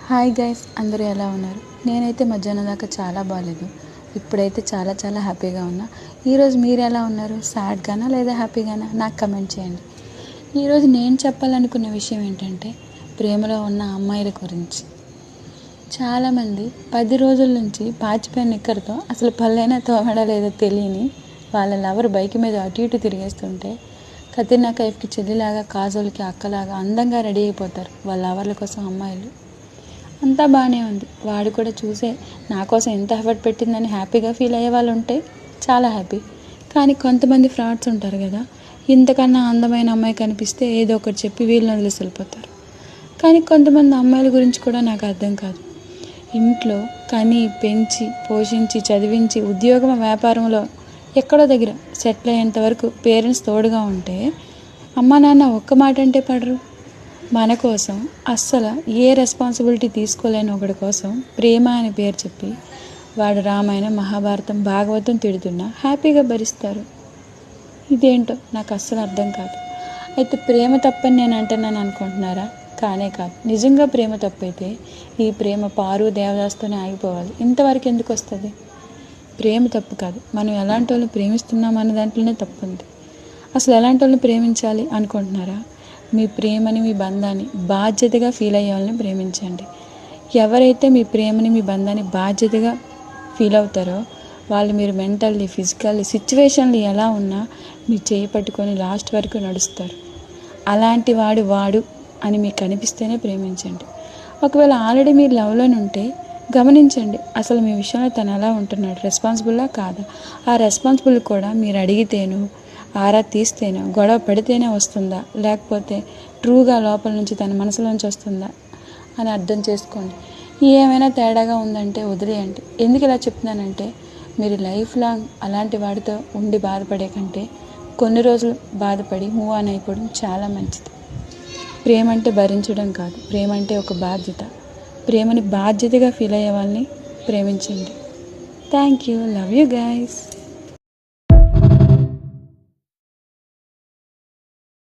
Hi guys, అందరూ ఎలా ఉన్నారు? నేనైతే మధ్యాహ్నం దాకా చాలా బాగాలేదు. ఇప్పుడైతే చాలా చాలా హ్యాపీగా ఉన్నా. ఈరోజు మీరు ఎలా ఉన్నారు? సాడ్గానా లేదా హ్యాపీగానా? నాకు కమెంట్ చేయండి. ఈరోజు నేను చెప్పాలనుకున్న విషయం ఏంటంటే ప్రేమలో ఉన్న అమ్మాయిల గురించి. చాలామంది 10 రోజుల నుంచి పాచిపోయిన నిక్కర్తో అసలు పళ్ళైనా తోమడా లేదో తెలియని వాళ్ళ లవర్ బైక్ మీద అటు ఇటు తిరిగేస్తుంటే కత్రినా కైఫ్కి చెల్లిలాగా, కాజోల్కి అక్కలాగా అందంగా రెడీ అయిపోతారు వాళ్ళ లవర్ల కోసం అమ్మాయిలు. అంతా బాగానే ఉంది, వాడు కూడా చూసే నా కోసం ఎంత ఎఫర్ట్ పెట్టిందని హ్యాపీగా ఫీల్ అయ్యే వాళ్ళు ఉంటే చాలా హ్యాపీ. కానీ కొంతమంది ఫ్రాడ్స్ ఉంటారు కదా, ఇంతకన్నా అందమైన అమ్మాయి కనిపిస్తే ఏదో ఒకటి చెప్పి వీళ్ళని వదిలేసి వెళ్ళిపోతారు. కానీ కొంతమంది అమ్మాయిల గురించి కూడా నాకు అర్థం కాదు. ఇంట్లో కని పెంచి పోషించి చదివించి ఉద్యోగం వ్యాపారంలో ఎక్కడో దగ్గర సెటిల్ అయ్యేంత వరకు పేరెంట్స్ తోడుగా ఉంటే అమ్మ నాన్న ఒక్క మాట అంటే పడరు. మన కోసం అస్సలు ఏ రెస్పాన్సిబిలిటీ తీసుకోలేని ఒకడి కోసం ప్రేమ అని పేరు చెప్పి వాడు రామాయణం, మహాభారతం, భాగవతం తిడుతున్నా హ్యాపీగా భరిస్తారు. ఇదేంటో నాకు అస్సలు అర్థం కాదు. అయితే ప్రేమ తప్పని నేను అంటున్నాను అనుకుంటున్నారా? కానే కాదు. నిజంగా ప్రేమ తప్పైతే ఈ ప్రేమ పారు దేవదాస్తోనే ఆగిపోవాలి. ఇంతవరకు ఎందుకు వస్తుంది? ప్రేమ తప్పు కాదు, మనం ఎలాంటి వాళ్ళని ప్రేమిస్తున్నాం అనే దాంట్లోనే తప్పు ఉంది. అసలు ఎలాంటి వాళ్ళని ప్రేమించాలి అనుకుంటున్నారా? మీ ప్రేమని, మీ బంధాన్ని బాధ్యతగా ఫీల్ అయ్యే వాళ్ళని ప్రేమించండి. ఎవరైతే మీ ప్రేమని, మీ బంధాన్ని బాధ్యతగా ఫీల్ అవుతారో వాళ్ళు మీరు మెంటల్లీ, ఫిజికల్లీ, సిచ్యువేషన్లు ఎలా ఉన్నా మీ చేయి పట్టుకొని లాస్ట్ వరకు నడుస్తారు. అలాంటి వాడు అని మీకు అనిపిస్తేనే ప్రేమించండి. ఒకవేళ ఆల్రెడీ మీరు లవ్లోనే ఉంటే గమనించండి, అసలు మీ విషయంలో తను ఎలా ఉంటున్నాడు, రెస్పాన్సిబుల్లా కాదా? ఆ రెస్పాన్సిబుల్ కూడా మీరు అడిగితేనో, ఆరా తీస్తేనో, గొడవ పడితేనే వస్తుందా, లేకపోతే ట్రూగా లోపల నుంచి తన మనసులోంచి వస్తుందా అని అర్థం చేసుకోండి. ఏమైనా తేడాగా ఉందంటే వదిలేయండి. ఎందుకు ఇలా చెప్తున్నానంటే మీరు లైఫ్ లాంగ్ అలాంటి వాడితో ఉండి బాధపడే కంటే కొన్ని రోజులు బాధపడి మూవ్ ఆన్ అయిపోవడం చాలా మంచిది. ప్రేమ అంటే భరించడం కాదు, ప్రేమ అంటే ఒక బాధ్యత. ప్రేమని బాధ్యతగా ఫీల్ అయ్యే వాళ్ళని ప్రేమించండి. Thank you. Love you guys.